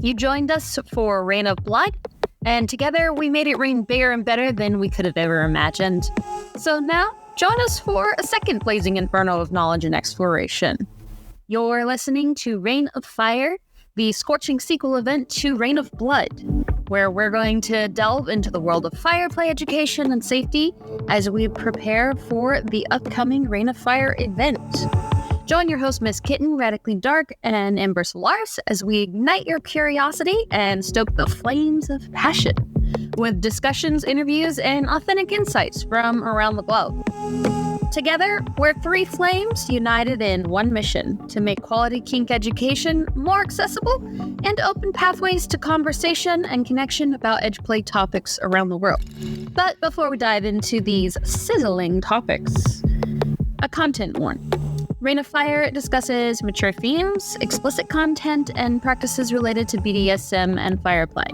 You joined us for Rain of Blood, and together we made it rain bigger and better than we could have ever imagined. So now, join us for a second blazing inferno of knowledge and exploration. You're listening to Rain of Fire, the scorching sequel event to Rain of Blood, where we're going to delve into the world of fire play education and safety as we prepare for the upcoming Rain of Fire event. Join your host, Miss Kitten, Radically Dark, and Ember Solaris as we ignite your curiosity and stoke the flames of passion with discussions, interviews, and authentic insights from around the globe. Together, we're three flames united in one mission to make quality kink education more accessible and open pathways to conversation and connection about edgeplay topics around the world. But before we dive into these sizzling topics, a content warning. Rain of Fire discusses mature themes, explicit content, and practices related to BDSM and fire play.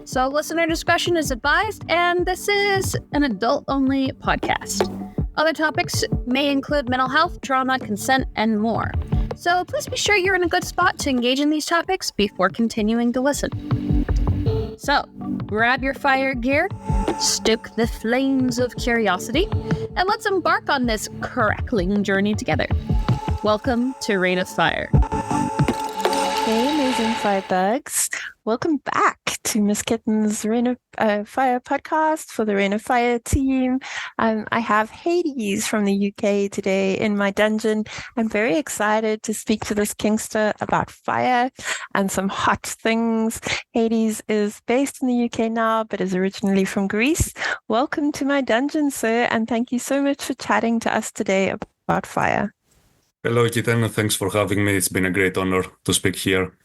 So listener discretion is advised, and this is an adult-only podcast. Other topics may include mental health, trauma, consent, and more. So please be sure you're in a good spot to engage in these topics before continuing to listen. So, grab your fire gear, stoke the flames of curiosity, and let's embark on this crackling journey together. Welcome to Rain of Fire. Hey, amazing firebugs. Welcome back to Miss Kitten's Rain of Fire podcast for the Rain of Fire team. I have Hades from the UK today in my dungeon. I'm very excited to speak to this kinkster about fire and some hot things. Hades is based in the UK now, but is originally from Greece. Welcome to my dungeon, sir, and thank you so much for chatting to us today about fire. Hello, Kitten. Thanks for having me. It's been a great honor to speak here.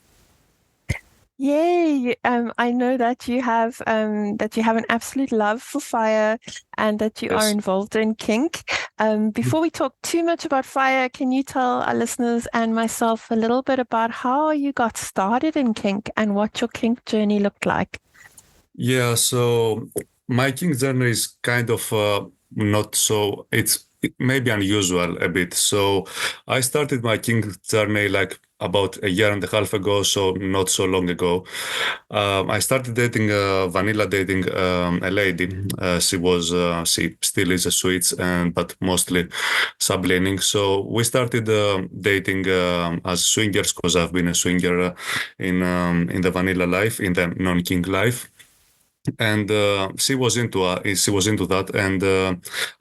Yay! I know that you have an absolute love for fire and that you are involved in kink. Before we talk too much about fire, can you tell our listeners and myself a little bit about how you got started in kink and what your kink journey looked like? Yeah, so my kink journey is kind of not so... It may be unusual a bit. So I started my kink journey like about a year and a half ago, so not so long ago. I started vanilla dating a lady. She still is a switch, but mostly sublining. So we started dating as swingers because I've been a swinger in the vanilla life, in the non-kink life. And she was into that, and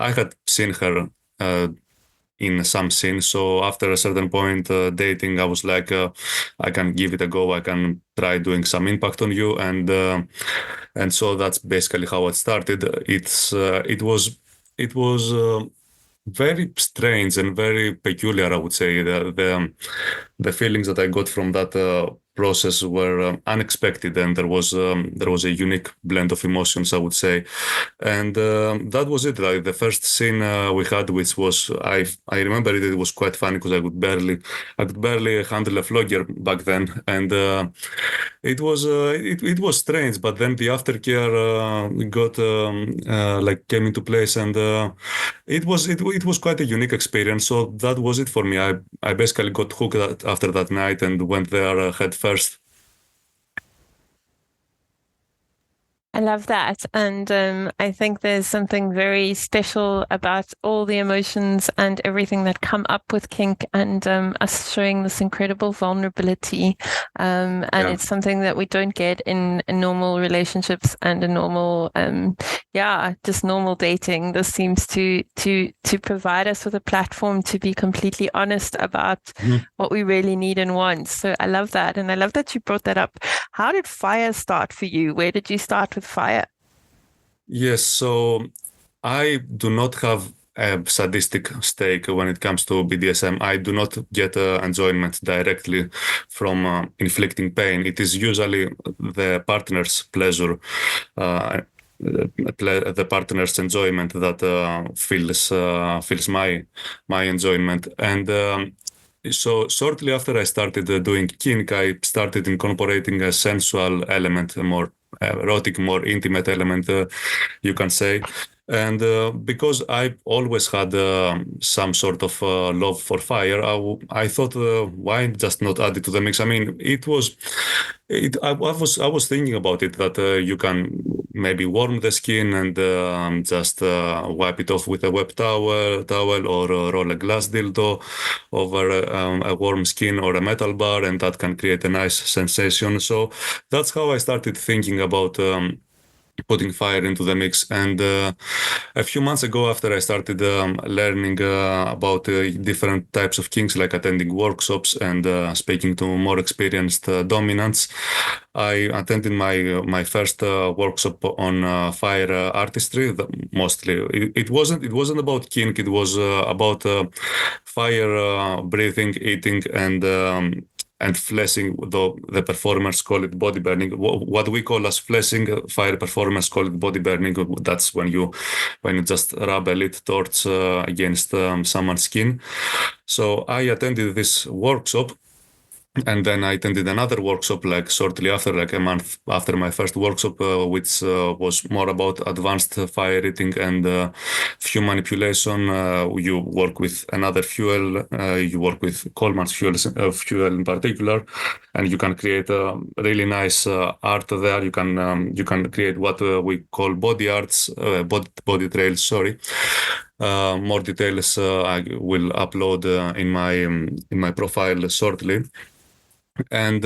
I had seen her in some scene. So after a certain point dating, I was like, I can give it a go. I can try doing some impact on you, and so that's basically how it started. It was very strange and very peculiar, I would say. The feelings that I got from that process were unexpected, and there was a unique blend of emotions, I would say. And that was it. Like the first scene we had, which was I remember it was quite funny because I could barely handle a flogger back then, and it was strange. But then the aftercare got came into place, and it was quite a unique experience. So that was it for me. I basically got hooked after that night and went there head first. I love that. And I think there's something very special about all the emotions and everything that come up with kink, and us showing this incredible vulnerability. It's something that we don't get in normal relationships and in normal, just normal dating. This seems to provide us with a platform to be completely honest about what we really need and want. So I love that. And I love that you brought that up. How did fire start for you? Where did you start with fire? Yes, so I do not have a sadistic stake when it comes to BDSM. I do not get enjoyment directly from inflicting pain. It is usually the partner's pleasure, the partner's enjoyment that fills my enjoyment. And so shortly after I started doing kink, I started incorporating a sensual element, a more erotic, more intimate element, you can say. And because I always had some sort of love for fire, I thought, why just not add it to the mix? I mean, I was thinking about it that you can maybe warm the skin and just wipe it off with a wet towel, or roll a glass dildo over a warm skin or a metal bar, and that can create a nice sensation. So that's how I started thinking about putting fire into the mix. And a few months ago, after I started learning about different types of kinks, like attending workshops and speaking to more experienced dominants, I attended my first workshop on fire artistry. Mostly, it wasn't about kink. It was about fire breathing, eating, and fleshing, though the performers call it body burning. What we call as fleshing, fire performers call it body burning. That's when you just rub a lit torch against someone's skin. So I attended this workshop, and then I attended another workshop like shortly after, like a month after my first workshop, which was more about advanced fire eating and fuel manipulation. You work with another fuel, you work with Coleman's fuel in particular, and you can create a really nice art there. You can create what we call body arts, body trails. Sorry. More details I will upload in my profile shortly. And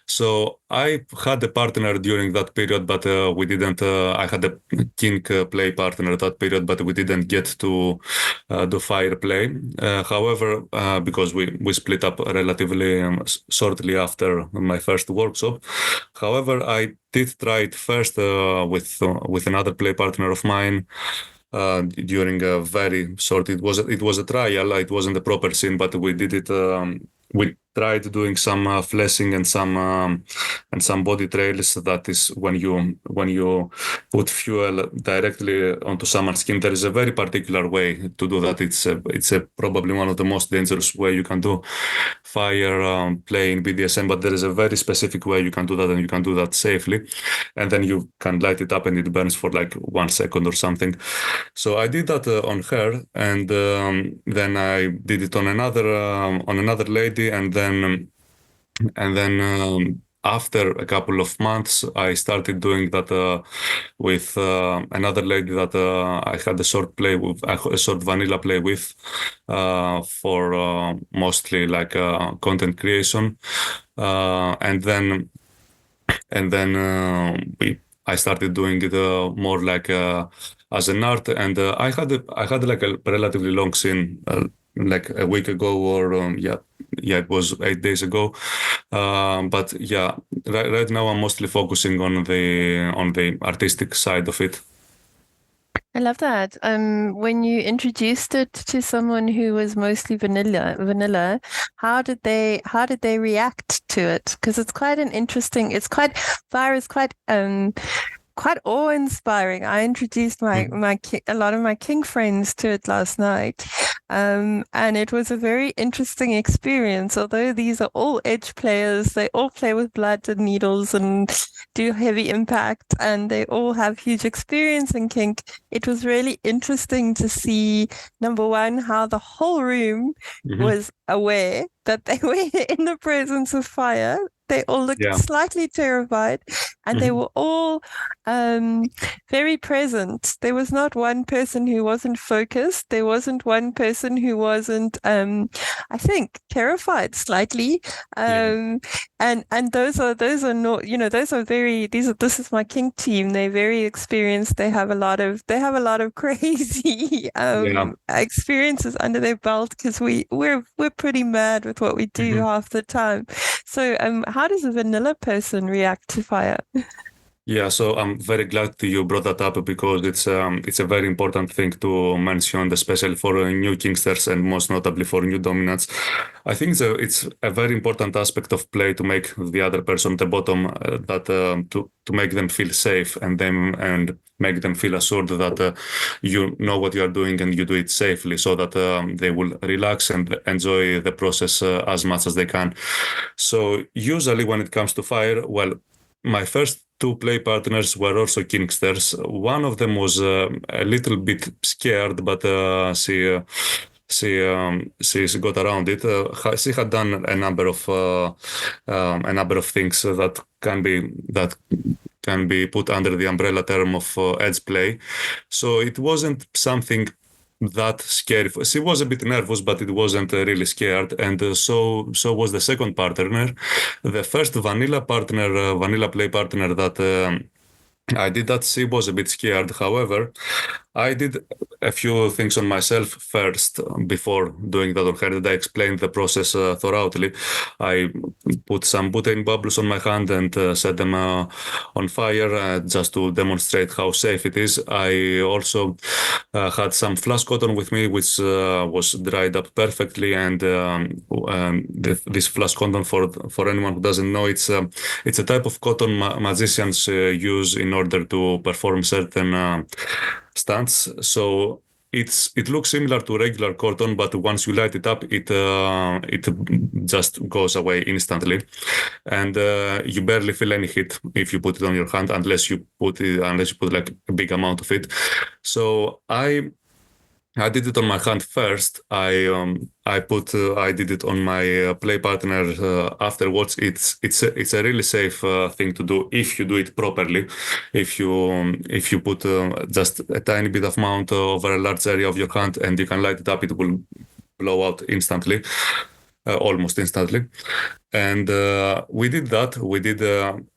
so I had a partner during that period, but we didn't. I had a kink play partner that period, but we didn't get to do fire play. However, because we split up relatively shortly after my first workshop. However, I did try it first with another play partner of mine. During a very short, it was a trial. It wasn't a proper scene, but we did it. We tried doing some fleshing and some body trails. That is when you put fuel directly onto someone's skin. There is a very particular way to do that. It's probably one of the most dangerous way you can do fire play in BDSM. But there is a very specific way you can do that, and you can do that safely. And then you can light it up, and it burns for like 1 second or something. So I did that on her, and then I did it on another lady, and then after a couple of months, I started doing that with another lady that I had a short vanilla play with for mostly like content creation, and then I started doing it more like as an art, and I had like a relatively long scene. Like a week ago, or it was 8 days ago. But yeah, right now I'm mostly focusing on the artistic side of it. I love that. When you introduced it to someone who was mostly vanilla, how did they react to it? Because it's quite an interesting. Fire is quite awe-inspiring. I introduced a lot of my kink friends to it last night, and it was a very interesting experience. Although these are all edge players, they all play with blood and needles and do heavy impact, and they all have huge experience in kink. It was really interesting to see, number one, how the whole room was aware that they were in the presence of fire. They all looked slightly terrified, and they were all very present. There was not one person who wasn't focused. There wasn't one person who wasn't, I think, terrified slightly. And those are not, this is my kink team. They're very experienced. They have a lot of crazy experiences under their belt, because we're pretty mad with what we do half the time. So how does a vanilla person react to fire? Yeah, so I'm very glad you brought that up, because it's a very important thing to mention, especially for new kinksters and most notably for new dominants. I think it's a very important aspect of play to make the other person, the bottom, to make them feel safe and make them feel assured that you know what you are doing and you do it safely, so that they will relax and enjoy the process as much as they can. So usually when it comes to fire, well, my first two play partners were also kinksters. One of them was a little bit scared, but she got around it. She had done a number of things that can be put under the umbrella term of edge play. So it wasn't something that scary. She was a bit nervous, but it wasn't really scared. And so was the second partner. The first vanilla play partner that I did that. She was a bit scared. However, I did a few things on myself first before doing that on her. I explained the process thoroughly. I put some butane bubbles on my hand and set them on fire just to demonstrate how safe it is. I also had some flash cotton with me, which was dried up perfectly. And this flash cotton, for anyone who doesn't know, it's a type of cotton magicians use in order to perform certain stunts. So it looks similar to regular cotton, but once you light it up, it just goes away instantly, and you barely feel any heat if you put it on your hand, unless you put like a big amount of it. So I did it on my hand first. I did it on my play partner afterwards. It's a really safe thing to do if you do it properly. If you put just a tiny bit of amount over a large area of your hand and you can light it up, it will blow out instantly, almost instantly. And we did that. We did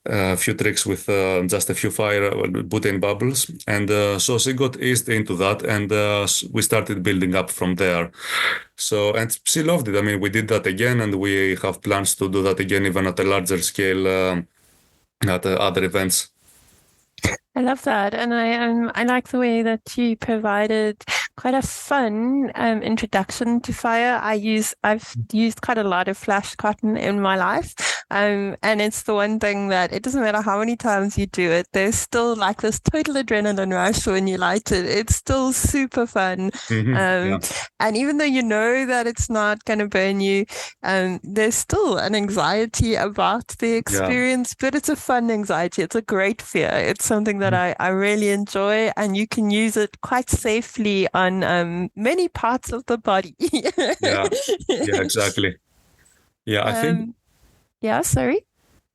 a few tricks with just a few fire butane bubbles, and so she got eased into that, and we started building up from there. So, and she loved it. I mean, we did that again, and we have plans to do that again, even at a larger scale at other events. I love that, and I like the way that you provided quite a fun introduction to fire. I've used quite a lot of flash cotton in my life, and it's the one thing that it doesn't matter how many times you do it, there's still like this total adrenaline rush when you light it. It's still super fun, and even though you know that it's not going to burn you, there's still an anxiety about the experience, but it's a fun anxiety. It's a great fear. It's something that I really enjoy, and you can use it quite safely on many parts of the body. yeah, exactly. Yeah, I think. Yeah, sorry.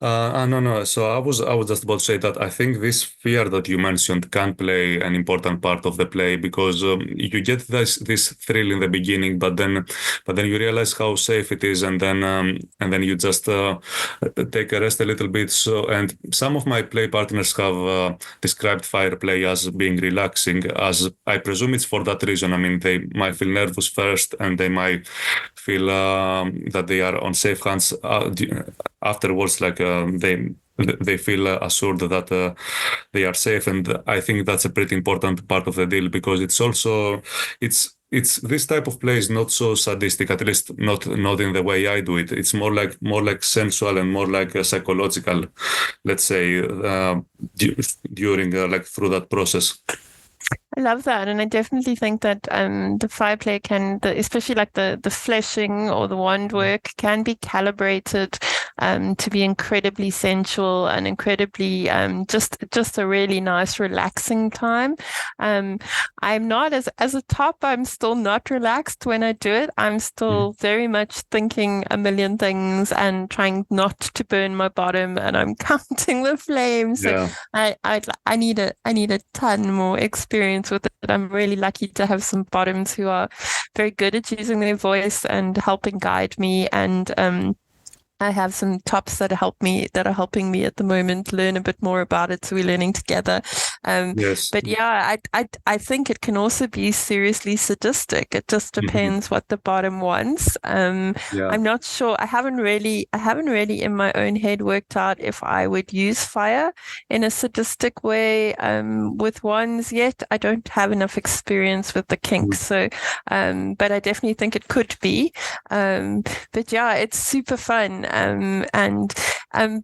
No. So I was just about to say that I think this fear that you mentioned can play an important part of the play, because you get this thrill in the beginning, but then you realize how safe it is, and then you just take a rest a little bit. So, and some of my play partners have described fire play as being relaxing, as I presume it's for that reason. I mean, they might feel nervous first, and they might feel that they are on safe hands afterwards, like they feel assured that they are safe. And I think that's a pretty important part of the deal, because it's also it's this type of play is not so sadistic, at least not in the way I do it. It's more like sensual and more like psychological, let's say, during like through that process. I love that, and I definitely think that the fire play especially like the fleshing or the wand work, can be calibrated to be incredibly sensual and incredibly just a really nice relaxing time. I'm not as a top. I'm still not relaxed when I do it. I'm still very much thinking a million things and trying not to burn my bottom, and I'm counting the flames. Yeah. So I need a ton more experience with it. I'm really lucky to have some bottoms who are very good at using their voice and helping guide me, and I have some tops that are helping me at the moment learn a bit more about it. So we're learning together. Yes. But yeah, I think it can also be seriously sadistic. It just depends what the bottom wants. I'm not sure. I haven't really in my own head worked out if I would use fire in a sadistic way with wands yet. I don't have enough experience with the kink. So, but I definitely think it could be. But yeah, it's super fun. And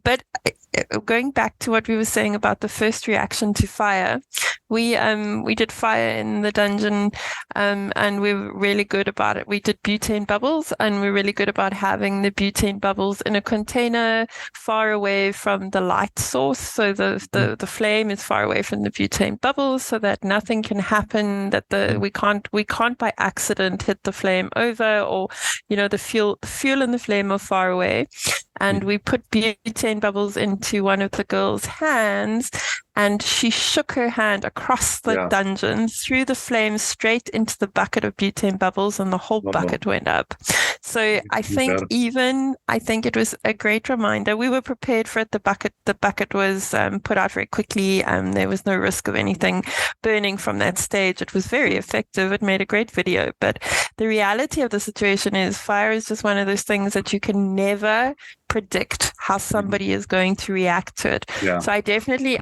But going back to what we were saying about the first reaction to fire, we did fire in the dungeon, and we were really good about it. We did butane bubbles, and we're really good about having the butane bubbles in a container far away from the light source. So the flame is far away from the butane bubbles, so that nothing can happen. That we can't by accident hit the flame over, or the fuel and the flame are far away. And we put butane bubbles into one of the girls' hands, and she shook her hand across the dungeon, threw the flame straight into the bucket of butane bubbles, and the whole bucket went up. So I think it was a great reminder. We were prepared for it. The bucket was put out very quickly. There was no risk of anything burning from that stage. It was very effective. It made a great video. But the reality of the situation is fire is just one of those things that you can never predict how somebody is going to react to it. Yeah. So I definitely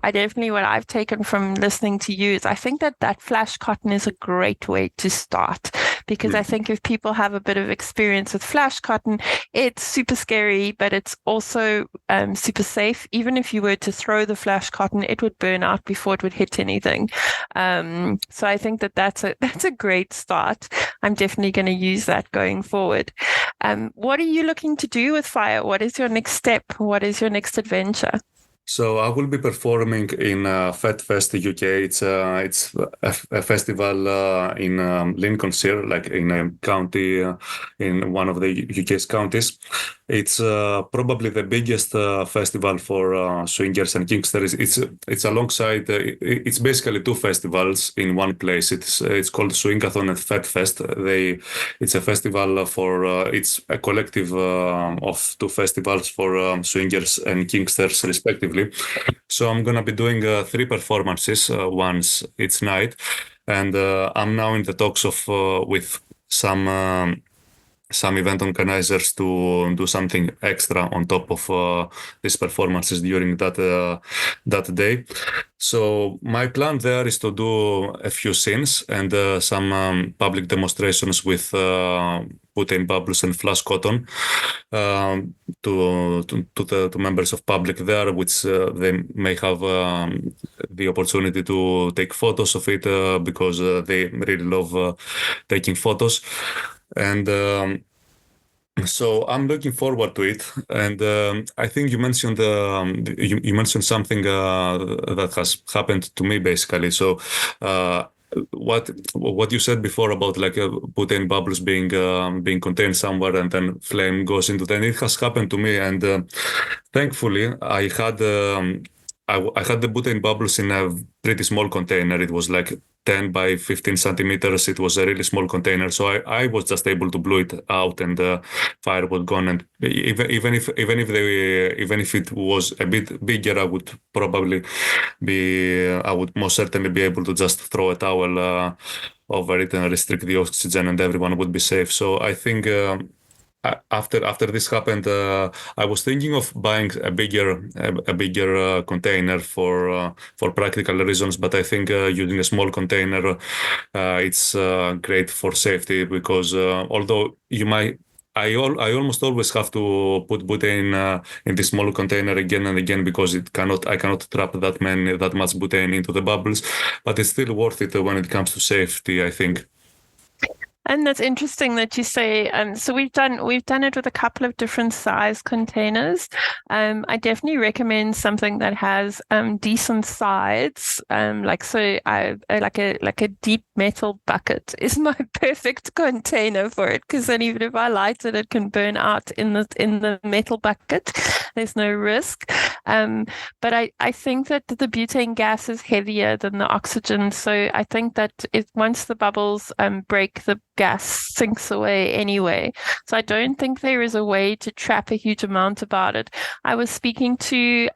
what I've taken from listening to you is I think that flash cotton is a great way to start, because I think if people have a bit of experience with flash cotton, it's super scary, but it's also super safe. Even if you were to throw the flash cotton, it would burn out before it would hit anything. So I think that's a great start. I'm definitely going to use that going forward. What are you looking to do with fire? What is your next step? What is your next adventure? So I will be performing in FetFest UK. It's a festival in Lincolnshire, like in a county, in one of the UK's counties. It's probably the biggest festival for swingers and kinksters. It's alongside. It's basically two festivals in one place. It's called Swingathon and FetFest. It's a festival for. It's a collective of two festivals for swingers and kinksters, respectively. So I'm gonna be doing 3 performances once each night, and I'm now in the talks of with some event organizers to do something extra on top of these performances during that day. So my plan there is to do a few scenes and some public demonstrations with butane bubbles and flash cotton to members of public there, which they may have the opportunity to take photos of it because they really love taking photos. And so I'm looking forward to it. And I think you mentioned you mentioned something that has happened to me basically. So what you said before about like butane bubbles being contained somewhere and then flame goes into them, it has happened to me. And thankfully, I had the butane bubbles in a pretty small container. It was like 10 by 15 centimeters. It was a really small container. So I was just able to blow it out and the fire was gone. And even if it was a bit bigger, I would most certainly be able to just throw a towel over it and restrict the oxygen and everyone would be safe. So I think after this happened, I was thinking of buying a bigger container for practical reasons. But I think using a small container, it's great for safety because although I almost always have to put butane in this small container again and again because I cannot trap that much butane into the bubbles. But it's still worth it when it comes to safety, I think. And that's interesting that you say. So we've done it with a couple of different size containers. I definitely recommend something that has decent sides. Like a deep metal bucket is my perfect container for it, because then even if I light it, it can burn out in the metal bucket. There's no risk. But I think that the butane gas is heavier than the oxygen. So I think that once the bubbles break, the gas sinks away anyway. So I don't think there is a way to trap a huge amount about it. I was speaking to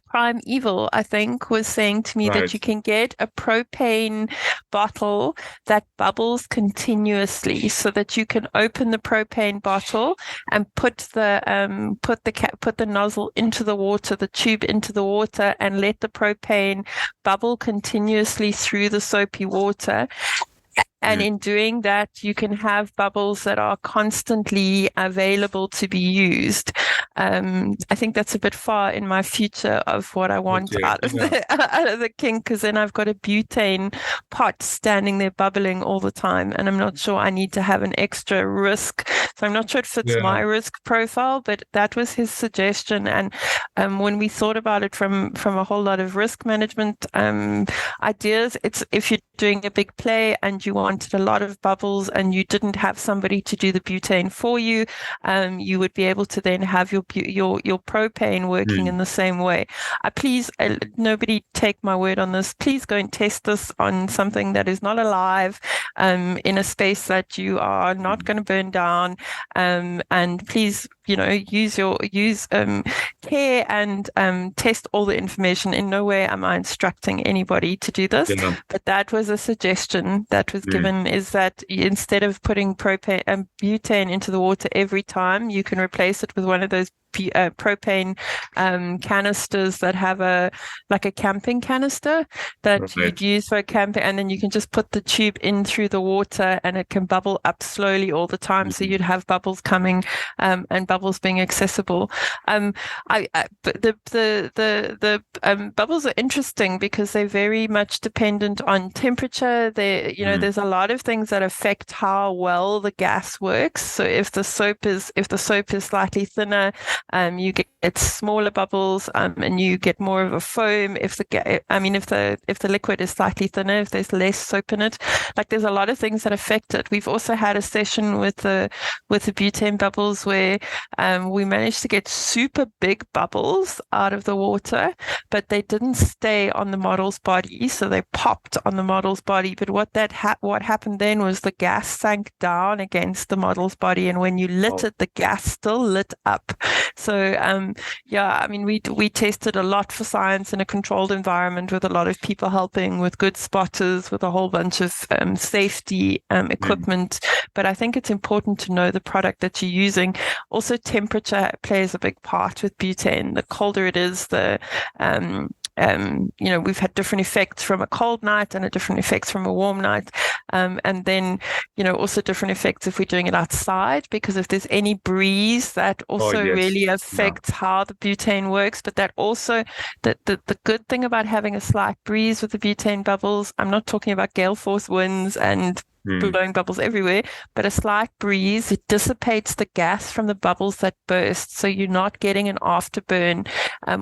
Prime Evil, I think, was saying to me that you can get a propane bottle that bubbles continuously, so that you can open the propane bottle and put the nozzle into the water, the tube into the water, and let the propane bubble continuously through the soapy water. And in doing that, you can have bubbles that are constantly available to be used. I think that's a bit far in my future of what I want out of the kink, because then I've got a butane pot standing there bubbling all the time, and I'm not sure I need to have an extra risk. So I'm not sure it fits my risk profile, but that was his suggestion. And when we thought about it from a whole lot of risk management ideas, it's if you're doing a big play and you wanted a lot of bubbles and you didn't have somebody to do the butane for you, you would be able to then have your propane working in the same way. Please, nobody take my word on this. Please go and test this on something that is not alive, in a space that you are not going to burn down, and please, use care and test all the information. In no way am I instructing anybody to do this, but that was a suggestion that was given, is that instead of putting propane and butane into the water every time, you can replace it with one of those propane canisters that have a camping canister that you'd use for camping, and then you can just put the tube in through the water and it can bubble up slowly all the time, so you'd have bubbles coming and bubbles being accessible. The bubbles are interesting because they're very much dependent on temperature. There's a lot of things that affect how well the gas works. So if the soap is slightly thinner, you get smaller bubbles, and you get more of a foam. If the liquid is slightly thinner, if there's less soap in it, there's a lot of things that affect it. We've also had a session with the butane bubbles where we managed to get super big bubbles out of the water, but they didn't stay on the model's body, so they popped on the model's body. But what happened then was the gas sank down against the model's body, and when you lit it, the gas still lit up. So we tested a lot for science in a controlled environment with a lot of people helping, with good spotters, with a whole bunch of safety equipment. But I think it's important to know the product that you're using. Also, temperature plays a big part with butane. The colder it is, we've had different effects from a cold night and different effects from a warm night. And then, also different effects if we're doing it outside, because if there's any breeze, that also really affects how the butane works. But that also, the good thing about having a slight breeze with the butane bubbles, I'm not talking about gale force winds and blowing bubbles everywhere, but a slight breeze, it dissipates the gas from the bubbles that burst. So you're not getting an afterburn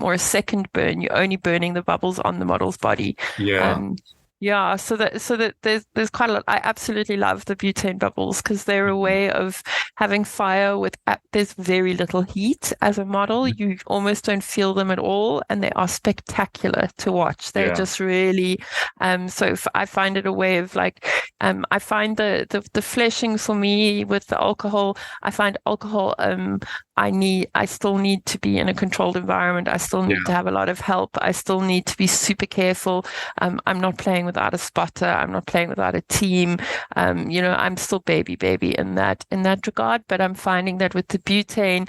or a second burn. You're only burning the bubbles on the model's body. So that there's quite a lot. I absolutely love the butane bubbles because they're a way of having fire with there's very little heat as a model. You almost don't feel them at all, and they are spectacular to watch. They're just really I find it a way of I find the fleshing for me with the alcohol. I find alcohol I still need to be in a controlled environment. I still need to have a lot of help. I still need to be super careful. I'm not playing without a spotter. I'm not playing without a team. I'm still baby in that regard. But I'm finding that with the butane,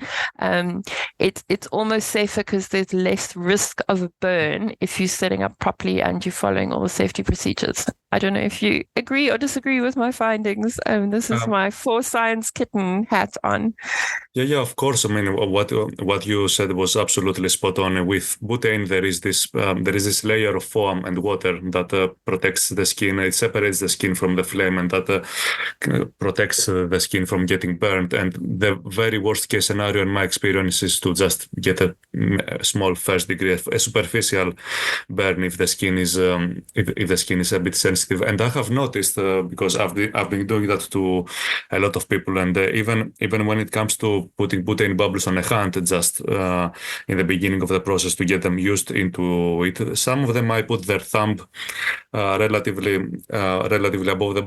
it's almost safer because there's less risk of a burn if you're setting up properly and you're following all the safety procedures. I don't know if you agree or disagree with my findings. This is my for science kitten hat on. Yeah, of course. I mean, what you said was absolutely spot on. With butane, there is this layer of foam and water that protects the skin. It separates the skin from the flame, and that protects the skin from getting burned. And the very worst case scenario, in my experience, is to just get a small first degree, a superficial burn if the skin is if the skin is a bit sensitive. And I have noticed because I've been doing that to a lot of people, and even when it comes to putting butane bubbles on a hand, just in the beginning of the process to get them used into it. Some of them I put their thumb relatively above the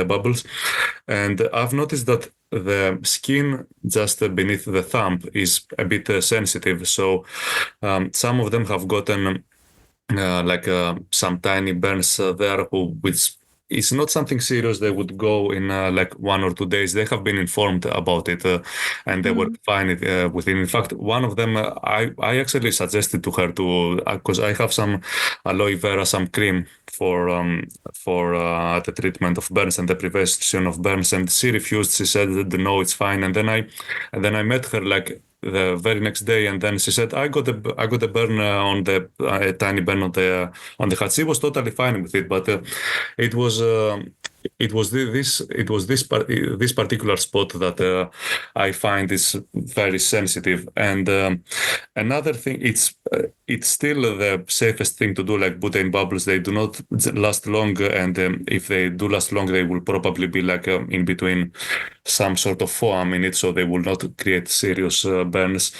bubbles, and I've noticed that the skin just beneath the thumb is a bit sensitive. So some of them have gotten some tiny burns there, which it's not something serious. They would go in like 1 or 2 days. They have been informed about it, and they were fine within. In fact, one of them, I actually suggested to her to, because I have some aloe vera, some cream for the treatment of burns and the prevention of burns, and she refused. She said that no, it's fine. And then I met her like the very next day, and then she said, I got a burn on the a tiny burn on the heart. She was totally fine with it, but it was this particular spot that I find is very sensitive. And another thing, it's still the safest thing to do. Like butane bubbles, they do not last long, and if they do last long, they will probably be like in between some sort of foam in it, so they will not create serious burns.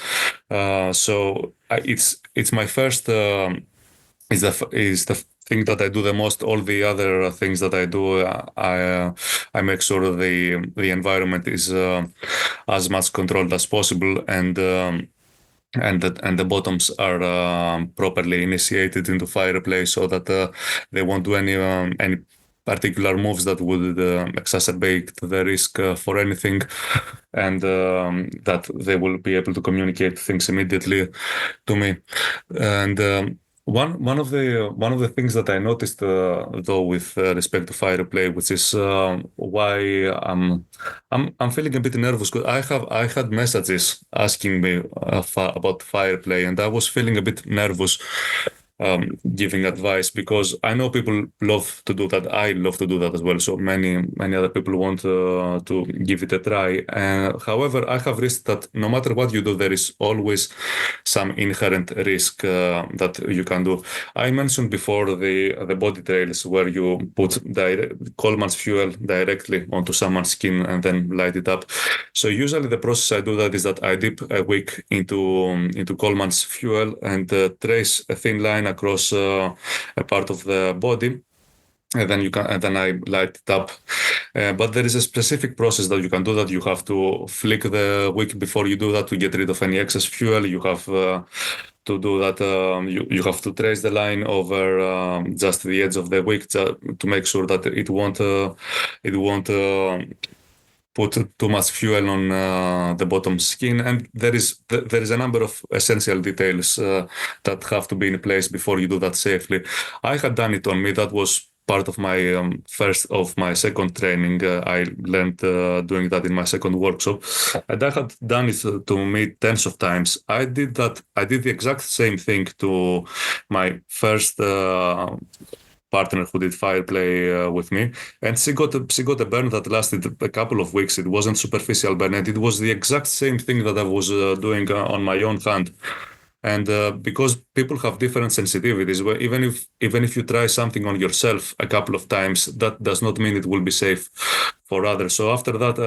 So it's my first is the thing that I do the most. All the other things that I do, I make sure the environment is as much controlled as possible, and the bottoms are properly initiated into fire play, so that they won't do any particular moves that would exacerbate the risk for anything, and that they will be able to communicate things immediately to me. And one of the things that I noticed, though, with respect to fire play, which is why I'm feeling a bit nervous, because I had messages asking me about fire play, and I was feeling a bit nervous giving advice, because I know people love to do that. I love to do that as well. So many other people want to give it a try. However, I have risked that no matter what you do, there is always some inherent risk that you can do. I mentioned before the body trails, where you put Coleman's fuel directly onto someone's skin and then light it up. So usually the process I do that is that I dip a wick into Coleman's fuel and trace a thin line across a part of the body, and then I light it up. But there is a specific process that you can do that. You have to flick the wick before you do that to get rid of any excess fuel. You have to do that. You have to trace the line over just the edge of the wick to make sure that it won't put too much fuel on the bottom skin. And there is a number of essential details that have to be in place before you do that safely. I had done it on me. That was part of my second training. I learned doing that in my second workshop, and I had done it to me tens of times. I did the exact same thing to my first partner who did fire play with me, and she got a burn that lasted a couple of weeks. It wasn't superficial burn, and it was the exact same thing that I was doing on my own hand. And because people have different sensitivities, even if you try something on yourself a couple of times, that does not mean it will be safe for others. So after that,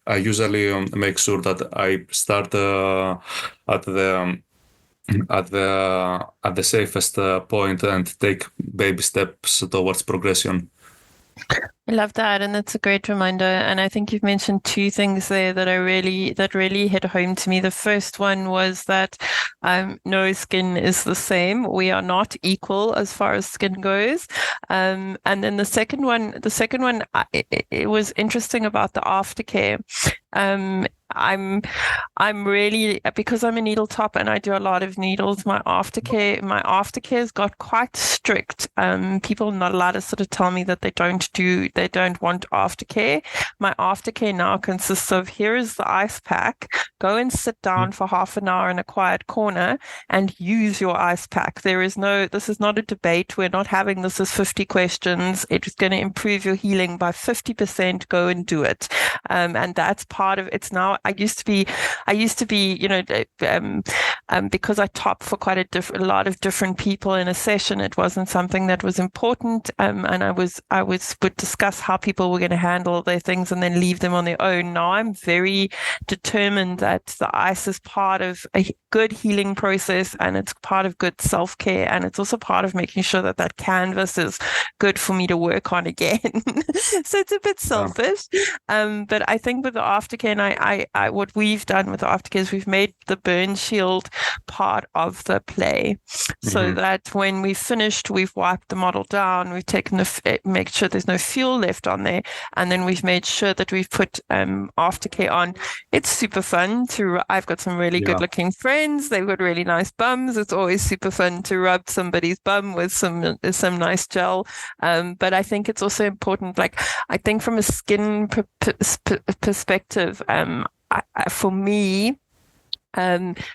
I usually make sure that I start at the safest point and take baby steps towards progression. I love that, and that's a great reminder. And I think you've mentioned two things there that really hit home to me. The first one was that no skin is the same. We are not equal as far as skin goes. And then the second one, it was interesting about the aftercare. I'm really, because I'm a needle top and I do a lot of needles, my aftercare's got quite strict. People are not allowed to sort of tell me that they don't want aftercare. My aftercare now consists of, here is the ice pack, go and sit down for half an hour in a quiet corner and use your ice pack. This is not a debate. We're not having this as 50 questions. It's going to improve your healing by 50%. Go and do it. And that's part of it's now. I used to be, because I top for quite a lot of different people in a session, it wasn't something that was important. And I would discuss how people were going to handle their things and then leave them on their own. Now I'm very determined that the ice is part of a good healing process, and it's part of good self-care, and it's also part of making sure that canvas is good for me to work on again. So it's a bit selfish. But I think with the aftercare, and what we've done with the aftercare is we've made the burn shield part of the play, so that when we've finished, we've wiped the model down, we've taken make sure there's no fuel left on there, and then we've made sure that we've put aftercare on. It's super fun I've got some really good looking friends. They've got really nice bums. It's always super fun to rub somebody's bum with some nice gel. But I think it's also important, like, I think from a skin perspective, for me,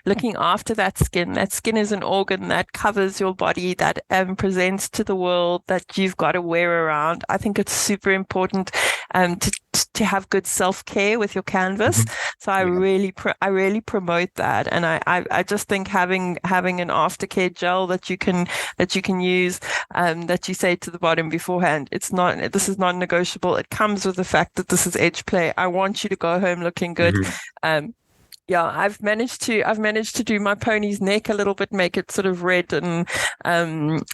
looking after that skin is an organ that covers your body, that presents to the world, that you've got to wear around. I think it's super important to have good self-care with your canvas. So I really promote that, and I just think having an aftercare gel that you can use, that you say to the bottom beforehand, this is not negotiable. It comes with the fact that this is edge play. I want you to go home looking good. Yeah, I've managed to do my pony's neck a little bit, make it sort of red and burn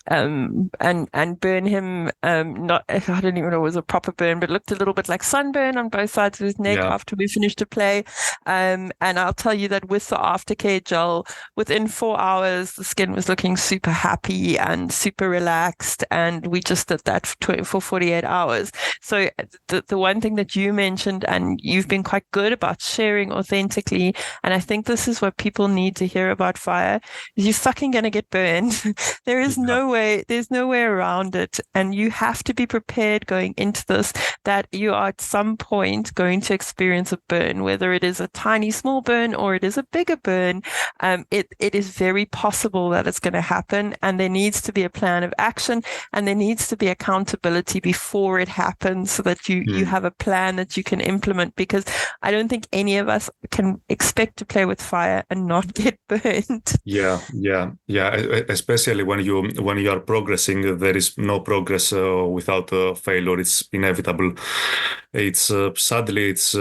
him. Not, I don't even know it was a proper burn, but it looked a little bit like sunburn on both sides of his neck after we finished the play. And I'll tell you that with the aftercare gel, within 4 hours, the skin was looking super happy and super relaxed, and we just did that for 48 hours. So the one thing that you mentioned, and you've been quite good about sharing authentically, and I think this is what people need to hear about fire, is you're fucking going to get burned. There's no way around it. And you have to be prepared going into this that you are at some point going to experience a burn, whether it is a tiny, small burn or it is a bigger burn. It is very possible that it's going to happen, and there needs to be a plan of action, and there needs to be accountability before it happens, so that you have a plan that you can implement, because I don't think any of us can expect to play with fire and not get burned. Yeah. Especially when you are progressing, there is no progress without failure. It's inevitable. It's sadly it's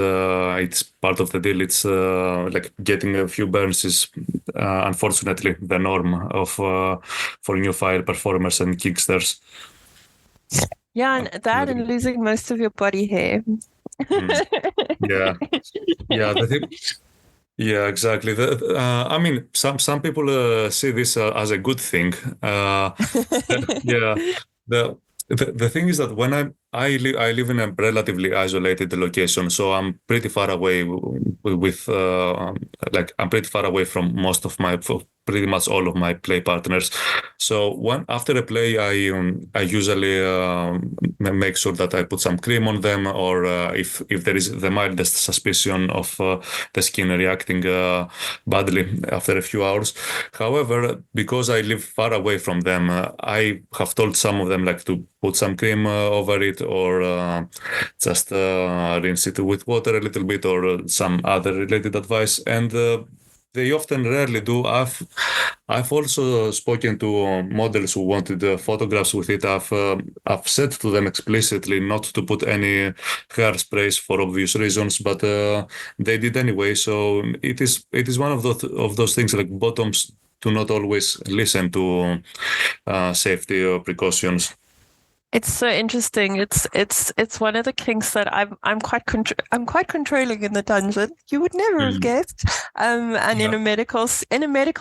part of the deal. It's like getting a few burns is unfortunately the norm of for new fire performers and kicksters. Yeah, and that and losing most of your body hair. Yeah. Yeah, exactly. I mean, some people see this as a good thing. The thing is that when I live in a relatively isolated location, so I'm pretty far away I'm pretty far away from pretty much all of my play partners. So after a play, I usually make sure that I put some cream on them, or if there is the mildest suspicion of the skin reacting badly after a few hours. However, because I live far away from them, I have told some of them like to put some cream over it, or just rinse it with water a little bit, or some other related advice, and they often rarely do. I've also spoken to models who wanted photographs with it. I've said to them explicitly not to put any hairsprays for obvious reasons, but they did anyway. So it is one of those things, like bottoms do not always listen to safety precautions. It's so interesting. It's one of the kinks that I'm quite controlling in the dungeon. You would never have guessed. In a medical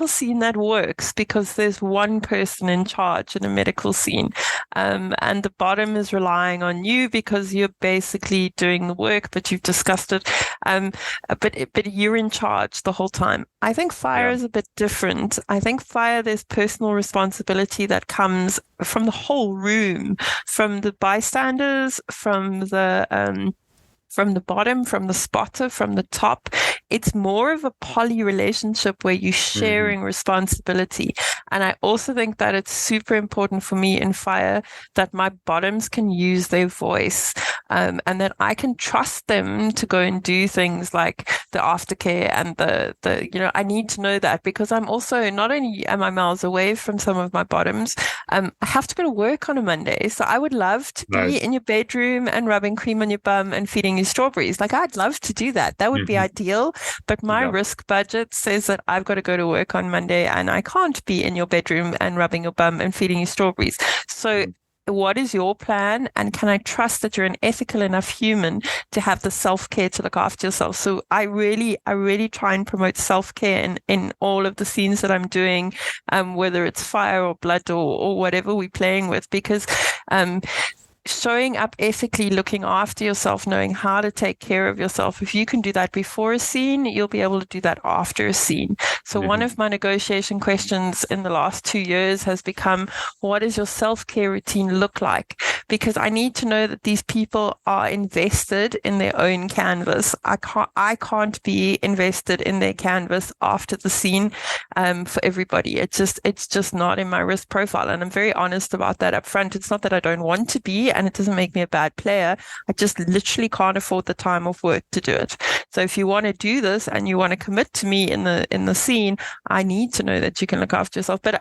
scene that works because there's one person in charge in a medical scene, and the bottom is relying on you because you're basically doing the work, but you've discussed it. But you're in charge the whole time. I think fire is a bit different. I think fire, there's personal responsibility that comes from the whole room, from the bystanders, from the bottom, from the spotter, from the top. It's more of a poly relationship where you're sharing responsibility. And I also think that it's super important for me in fire that my bottoms can use their voice, and that I can trust them to go and do things like the aftercare and the I need to know that, because I'm also, not only am I miles away from some of my bottoms, I have to go to work on a Monday. So I would love to be in your bedroom and rubbing cream on your bum and feeding you strawberries. Like, I'd love to do that. That would be ideal. But my risk budget says that I've got to go to work on Monday and I can't be in your bedroom and rubbing your bum and feeding you strawberries. So what is your plan? And can I trust that you're an ethical enough human to have the self-care to look after yourself? So I really try and promote self-care in all of the scenes that I'm doing, whether it's fire or blood or whatever we're playing with, because showing up ethically, looking after yourself, knowing how to take care of yourself. If you can do that before a scene, you'll be able to do that after a scene. So one of my negotiation questions in the last 2 years has become, what does your self-care routine look like? Because I need to know that these people are invested in their own canvas. I can't be invested in their canvas after the scene for everybody. It's just not in my risk profile. And I'm very honest about that up front. It's not that I don't want to be, and it doesn't make me a bad player. I just literally can't afford the time off work to do it. So if you want to do this and you want to commit to me in the scene, I need to know that you can look after yourself. But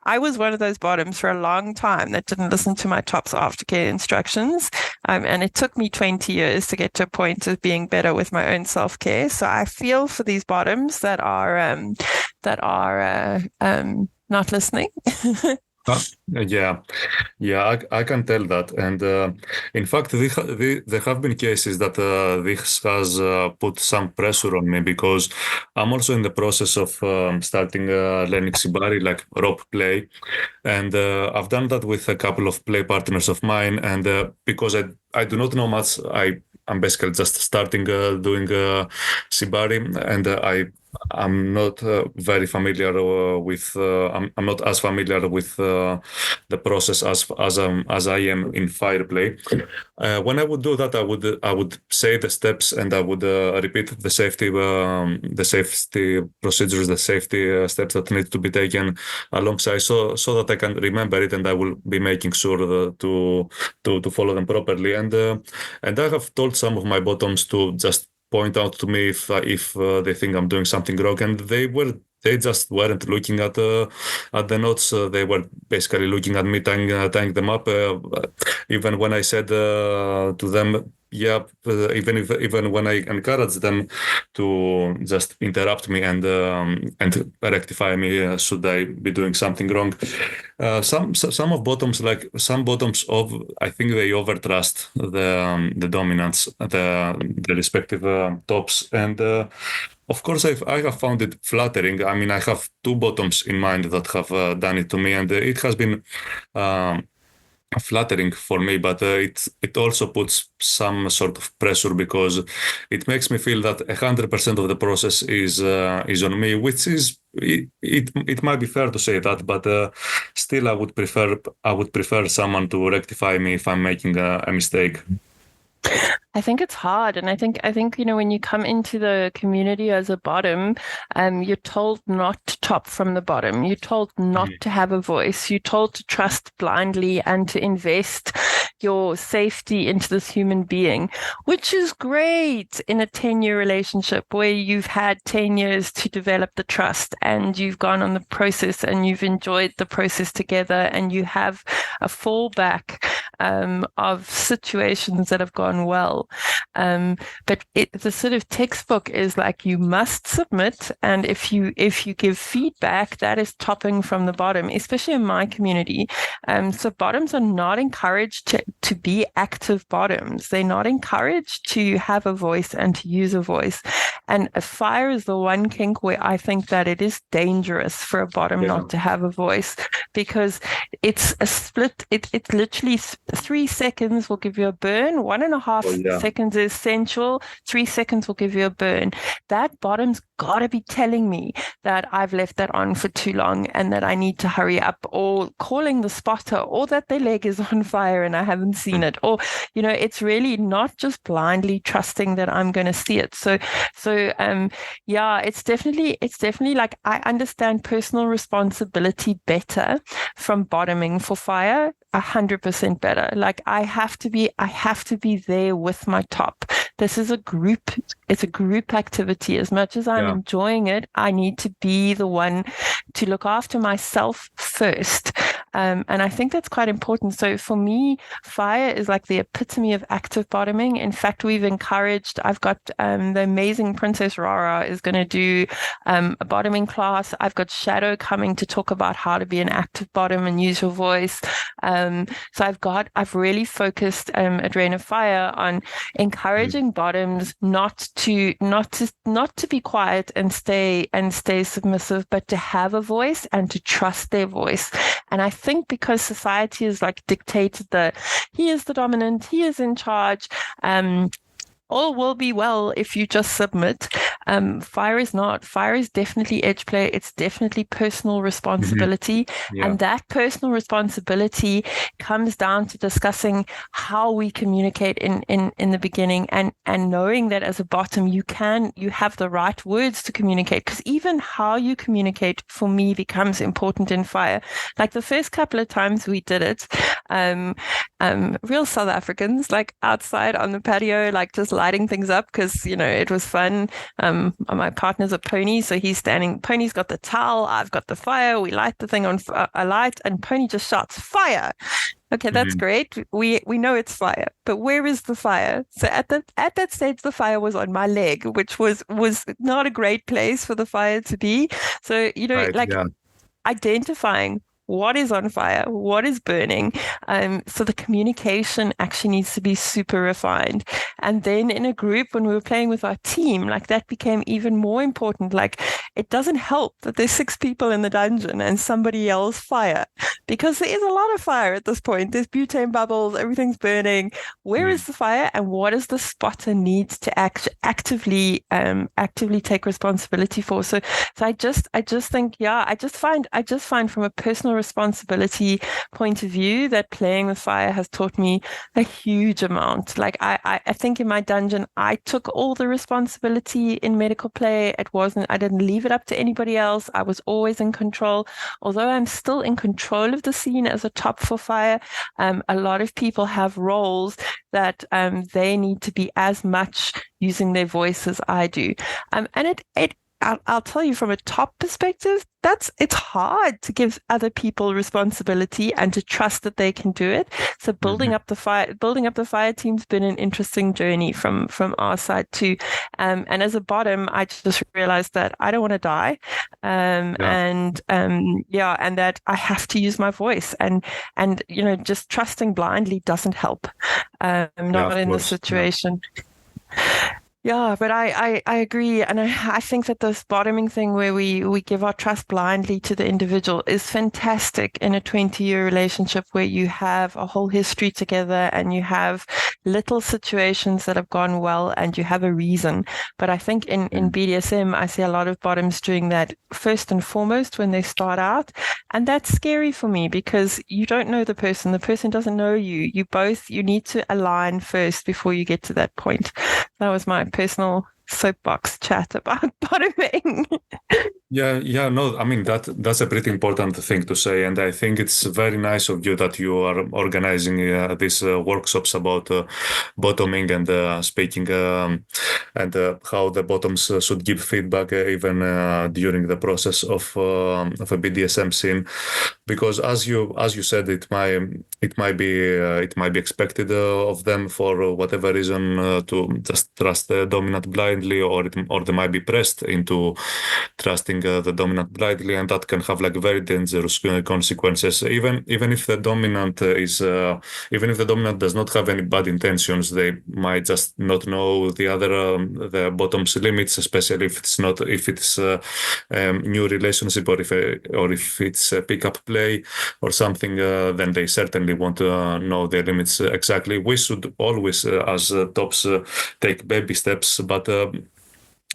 I was one of those bottoms for a long time that didn't listen to my tops aftercare instructions. And it took me 20 years to get to a point of being better with my own self-care. So I feel for these bottoms that are not listening. I can tell that, and in fact, there have been cases that this has put some pressure on me, because I'm also in the process of starting learning shibari, like rope play, and I've done that with a couple of play partners of mine, and because I do not know much, I'm basically just starting doing shibari, and I'm not very familiar with. I'm not as familiar with the process as I am in fire play. When I would do that, I would say the steps, and I would repeat the safety procedures, the safety steps that need to be taken alongside, so that I can remember it, and I will be making sure to follow them properly. And I have told some of my bottoms to just point out to me if they think I'm doing something wrong, and they just weren't looking at the notes. They were basically looking at me tying them up. Even when I said to them, even when I encouraged them to just interrupt me and rectify me, should I be doing something wrong. Some of bottoms, like some bottoms I think they overtrust the dominants, the respective tops, and of course I have found it flattering. I mean, I have two bottoms in mind that have done it to me, and it has been flattering for me, but it also puts some sort of pressure, because it makes me feel that 100% of the process is on me, which is it might be fair to say that, but still I would prefer someone to rectify me if I'm making a mistake. I think it's hard, and I think when you come into the community as a bottom, you're told not to top from the bottom. You're told not to have a voice. You're told to trust blindly and to invest your safety into this human being, which is great in a 10-year relationship where you've had 10 years to develop the trust, and you've gone on the process, and you've enjoyed the process together, and you have a fallback of situations that have gone well. But the sort of textbook is like, you must submit, and if you give feedback, that is topping from the bottom, especially in my community. So bottoms are not encouraged to be active bottoms. They're not encouraged to have a voice and to use a voice. And fire is the one kink where I think that it is dangerous for a bottom not to have a voice, because it's a split. It's literally 3 seconds will give you a burn, 1.5 seconds is sensual, 3 seconds will give you a burn. That bottom's got to be telling me that I've left that on for too long and that I need to hurry up, or calling the spotter, or that their leg is on fire and I haven't seen it, or it's really not just blindly trusting that I'm going to see it. So it's definitely like, I understand personal responsibility better from bottoming for fire, 100% better. Like I have to be there with my top. This is it's a group activity. As much as I'm enjoying it, I need to be the one to look after myself first. And I think that's quite important. So for me, fire is like the epitome of active bottoming. In fact, I've got the amazing Princess Rara is going to do a bottoming class. I've got Shadow coming to talk about how to be an active bottom and use your voice. So I've really focused at Rain of Fire on encouraging bottoms not to be quiet and stay submissive, but to have a voice and to trust their voice. And I think because society has like dictated that he is the dominant, he is in charge, all will be well if you just submit. Fire is not. Fire is definitely edge play. It's definitely personal responsibility. Mm-hmm. Yeah. And that personal responsibility comes down to discussing how we communicate in the beginning, and knowing that as a bottom, you have the right words to communicate, because even how you communicate for me becomes important in fire. Like the first couple of times we did it, real South Africans, like outside on the patio, like just lighting things up because, it was fun. My partner's a pony, so he's standing. Pony's got the towel, I've got the fire. We light the thing on a light, and Pony just shouts, "Fire!" Okay, that's great. We know it's fire, but where is the fire? So at that stage, the fire was on my leg, which was not a great place for the fire to be. So identifying what is on fire, what is burning. So the communication actually needs to be super refined. And then in a group, when we were playing with our team, like that became even more important. Like it doesn't help that there's 6 people in the dungeon and somebody yells fire, because there is a lot of fire at this point. There's butane bubbles, everything's burning. Where is the fire, and what is the spotter needs to actively take responsibility for? So I just think, I just find from a personal responsibility point of view that playing with fire has taught me a huge amount. Like I think in my dungeon, I took all the responsibility in medical play. I didn't leave it up to anybody else. I was always in control. Although I'm still in control of the scene as a top for fire, a lot of people have roles that they need to be as much using their voice as I do. And I'll tell you, from a top perspective, it's hard to give other people responsibility and to trust that they can do it. So building up the fire team's been an interesting journey from our side too. And as a bottom, I just realized that I don't want to die, and that I have to use my voice, and just trusting blindly doesn't help. Not in this situation. Yeah, but I agree. And I think that this bottoming thing where we give our trust blindly to the individual is fantastic in a 20-year relationship where you have a whole history together and you have little situations that have gone well and you have a reason. But I think in BDSM, I see a lot of bottoms doing that first and foremost when they start out. And that's scary for me because you don't know the person. The person doesn't know you. You need to align first before you get to that point. That was my personal soapbox chat about bottoming. No, I mean that's a pretty important thing to say, and I think it's very nice of you that you are organizing these workshops about bottoming and speaking and how the bottoms should give feedback even during the process of a BDSM scene, because as you said, it might be expected of them for whatever reason to just trust the dominant blindly, or they might be pressed into trusting the dominant blindly, and that can have like very dangerous consequences. Even if the dominant does not have any bad intentions, they might just not know the bottom's limits, especially if it's a new relationship, or if it's a pickup play or something. Then they certainly want to know their limits exactly. We should always, as tops, take baby steps, but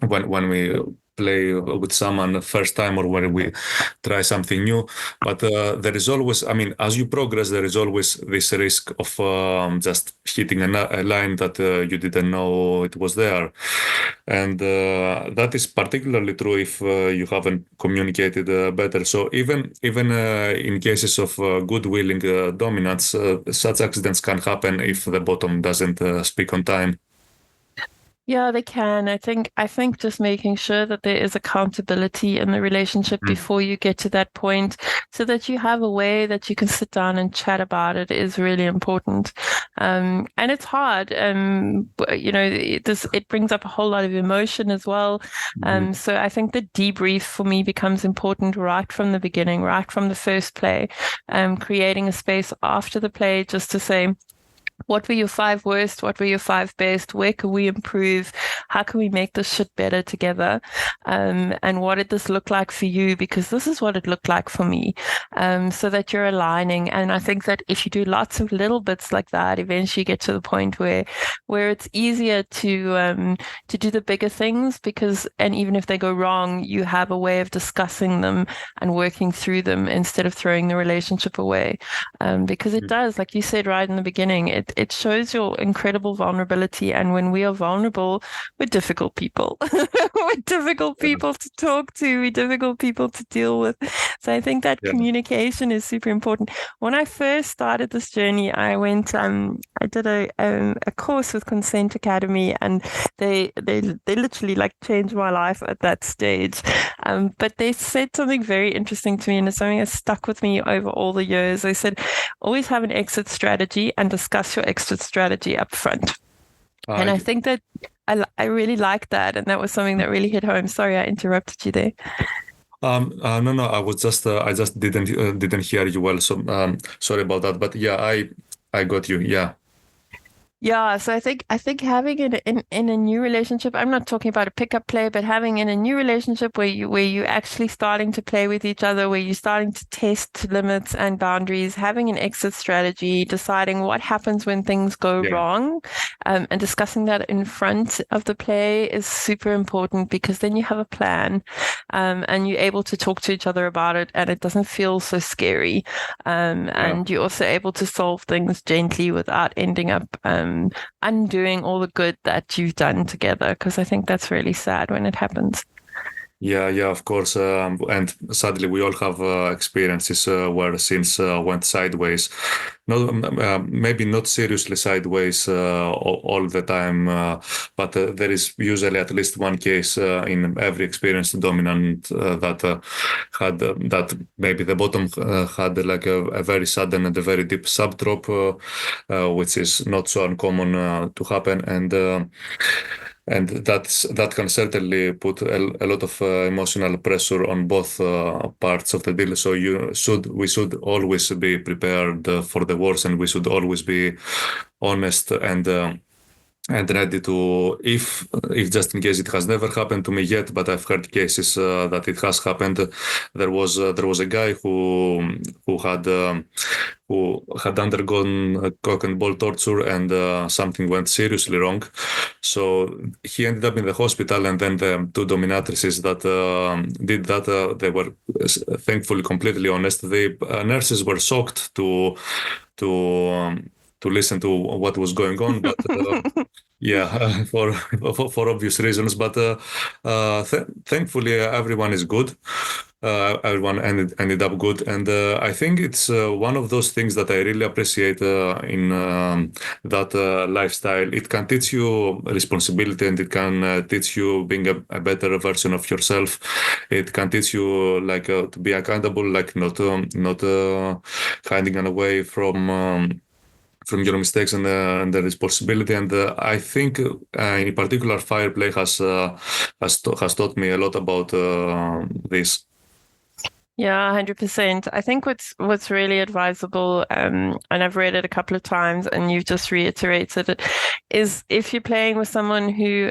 when we play with someone the first time or when we try something new, but there is always, I mean, as you progress, there is always this risk of just hitting a line that you didn't know it was there, and that is particularly true if you haven't communicated better. So even in cases of good willing dominance, such accidents can happen if the bottom doesn't speak on time. Yeah, they can. I think just making sure that there is accountability in the relationship Mm. before you get to that point, so that you have a way that you can sit down and chat about it, is really important. And it's hard. It brings up a whole lot of emotion as well. Mhm. So I think the debrief for me becomes important right from the beginning, right from the first play. Creating a space after the play just to say, what were your 5 worst? What were your 5 best? Where can we improve? How can we make this shit better together? And what did this look like for you? Because this is what it looked like for me. So that you're aligning. And I think that if you do lots of little bits like that, eventually you get to the point where it's easier to do the bigger things, and even if they go wrong, you have a way of discussing them and working through them instead of throwing the relationship away. Because it does, like you said right in the beginning, it shows your incredible vulnerability. And when we are vulnerable, we're difficult people. We're difficult Yeah. people to talk to. We're difficult people to deal with. So I think that Yeah. communication is super important. When I first started this journey, I did a course with Consent Academy, and they literally like changed my life at that stage. But they said something very interesting to me, and it's something that stuck with me over all the years. They said, always have an exit strategy and discuss your exit strategy up front. And I think that I really like that. And that was something that really hit home. Sorry, I interrupted you there. No, I just didn't hear you well. So, sorry about that. But yeah, I got you. Yeah. Yeah, so I think having it in a new relationship, I'm not talking about a pickup play, but having in a new relationship where you actually starting to play with each other, where you're starting to test limits and boundaries, having an exit strategy, deciding what happens when things go Yeah. wrong, and discussing that in front of the play is super important, because then you have a plan, and you're able to talk to each other about it, and it doesn't feel so scary, and you're also able to solve things gently without ending up undoing all the good that you've done together, because I think that's really sad when it happens. Yeah, of course. And sadly, we all have experiences where things went sideways. Not maybe not seriously sideways all the time, but there is usually at least one case in every experienced dominant that had that maybe the bottom had like a very sudden and a very deep sub drop, which is not so uncommon to happen, and that can certainly put a lot of emotional pressure on both parts of the deal. So we should always be prepared for the worst, and we should always be honest and ready to, if just in case it has never happened to me yet, but I've heard cases that it has happened. There was a guy who had undergone cock and ball torture, and something went seriously wrong. So he ended up in the hospital, and then the two dominatrices that did that, they were thankfully completely honest. The nurses were shocked to um, to listen to what was going on, but yeah, for obvious reasons. But thankfully, everyone is good. Everyone ended up good, and I think it's one of those things that I really appreciate in that lifestyle. It can teach you responsibility, and it can teach you being a better version of yourself. It can teach you like to be accountable, like not hiding away from your mistakes and the responsibility. And I think, in particular, Fireplay has taught me a lot about this. Yeah, 100%. I think what's really advisable, and I've read it a couple of times, and you've just reiterated it, is if you're playing with someone who,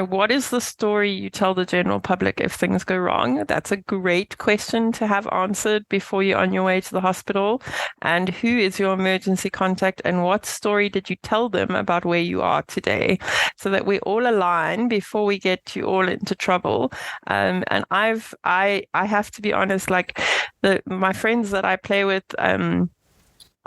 what is the story you tell the general public if things go wrong? That's a great question to have answered before you're on your way to the hospital. And who is your emergency contact, and what story did you tell them about where you are today? So that we all align before we get you all into trouble. And I have to be honest, like my friends that I play with,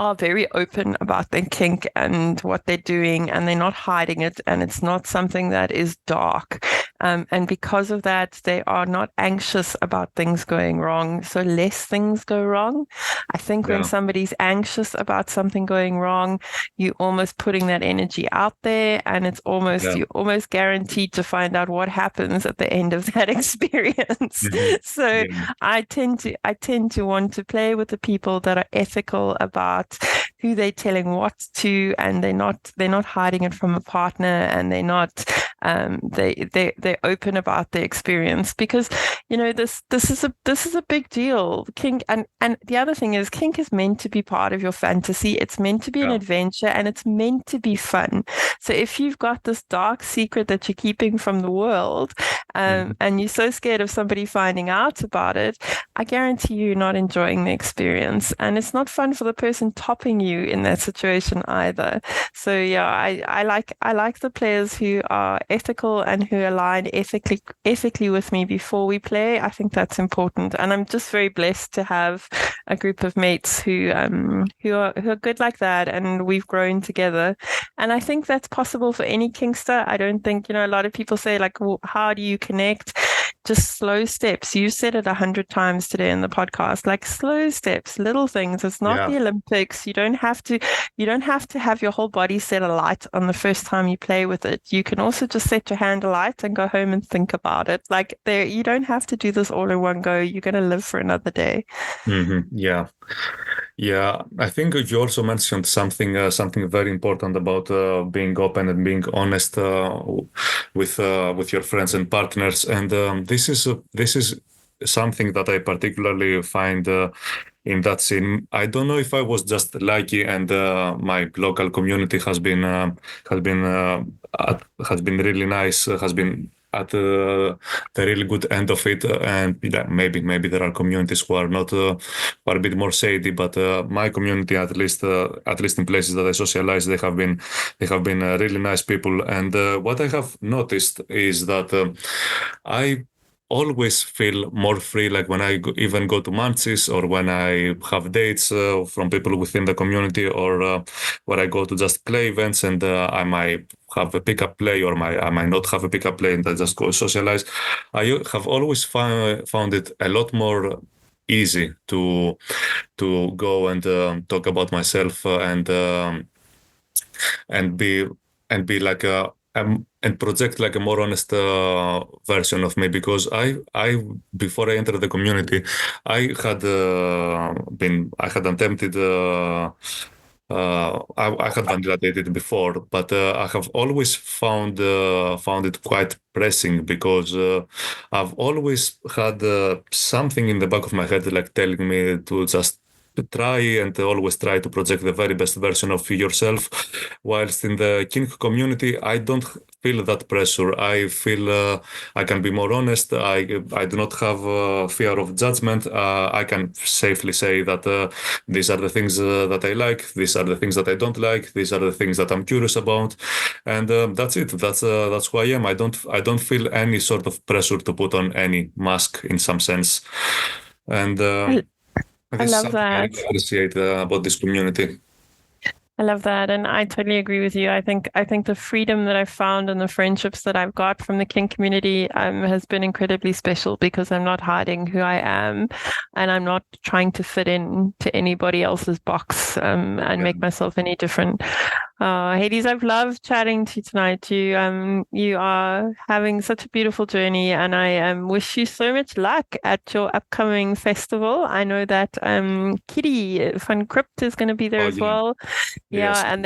are very open about their kink and what they're doing, and they're not hiding it, and it's not something that is dark. And because of that, they are not anxious about things going wrong. So less things go wrong. I think when somebody's anxious about something going wrong, you're almost putting that energy out there, and it's almost you're almost guaranteed to find out what happens at the end of that experience. So I tend to want to play with the people that are ethical about who they're telling what to, and they're not hiding it from a partner, and they're not they're open about their experience, because this is a big deal. Kink, and the other thing is, kink is meant to be part of your fantasy. It's meant to be an adventure, and it's meant to be fun. So if you've got this dark secret that you're keeping from the world, and you're so scared of somebody finding out about it, I guarantee you're not enjoying the experience, and it's not fun for the person topping you in that situation either. So I like the players who are ethical and who align ethically with me before we play. I think that's important, and I'm just very blessed to have a group of mates who are good like that, and we've grown together. And I think that's possible for any kinkster. I don't think, a lot of people say, like, well, how do you connect? Just slow steps. You said it 100 times today in the podcast, like slow steps, little things. It's not the Olympics. You don't have to have your whole body set alight on the first time you play with it. You can also just set your hand alight and go home and think about it. Like, you don't have to do this all in one go. You're going to live for another day. Yeah, I think you also mentioned something very important about being open and being honest with your friends and partners, and this is something that I particularly find in that scene. I don't know if I was just lucky, and my local community has been really nice, has been at the really good end of it, and maybe there are communities who are not who are a bit more shady, but my community, at least in places that I socialize, they have been really nice people. And what I have noticed is that I always feel more free, like when I even go to manches, or when I have dates from people within the community, or when I go to just play events, and I might have a pickup play, or I might not have a pickup play, and I just go socialize. I have always found it a lot more easy to go and talk about myself, and be like a and project like a more honest version of me, because I before I entered the community, I had attempted I had validated before, but I have always found it quite pressing, because I've always had something in the back of my head, like telling me to just try and always try to project the very best version of yourself. Whilst in the kink community, I don't feel that pressure. I feel I can be more honest. I do not have fear of judgment. I can safely say that these are the things that I like. These are the things that I don't like. These are the things that I'm curious about, and that's it. That's who I am. I don't feel any sort of pressure to put on any mask in some sense, and. I love that. I really appreciate about this community. I love that, and I totally agree with you. I think the freedom that I've found and the friendships that I've got from the kink community has been incredibly special, because I'm not hiding who I am, and I'm not trying to fit in to anybody else's box and make myself any different. Hades, I've loved chatting to you tonight. You are having such a beautiful journey, and I wish you so much luck at your upcoming festival. I know that Kitty van Crypt is going to be there as well. Yes, and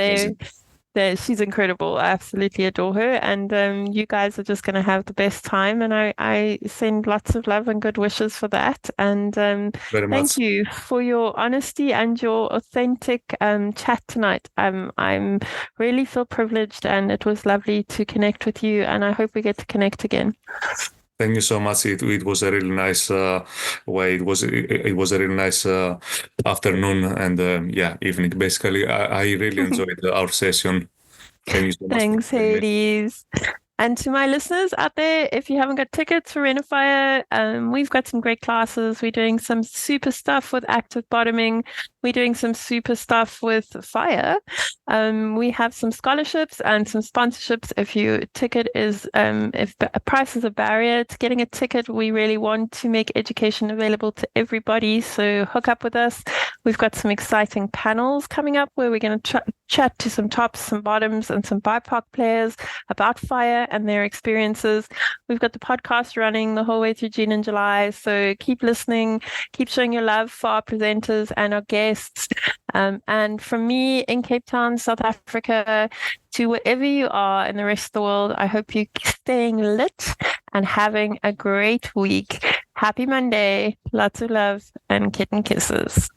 she's incredible. I absolutely adore her, and you guys are just going to have the best time, and I send lots of love and good wishes for that. And thank you for your honesty and your authentic chat tonight. I'm really feel privileged, and it was lovely to connect with you, and I hope we get to connect again. Thank you so much. It was a really nice way. It was a really nice afternoon and evening. Basically, I really enjoyed our session. Thank you so much. Thanks, Hades. And to my listeners out there, if you haven't got tickets for Rain of Fire, we've got some great classes. We're doing some super stuff with active bottoming. We're doing some super stuff with fire. We have some scholarships and some sponsorships. If your ticket is, if a price is a barrier to getting a ticket, we really want to make education available to everybody. So hook up with us. We've got some exciting panels coming up where we're going to chat to some tops, some bottoms, and some BIPOC players about fire and their experiences. We've got the podcast running the whole way through June and July. So keep listening, keep showing your love for our presenters and our guests. And from me in Cape Town, South Africa, to wherever you are in the rest of the world, I hope you're staying lit and having a great week. Happy Monday, lots of love and kitten kisses.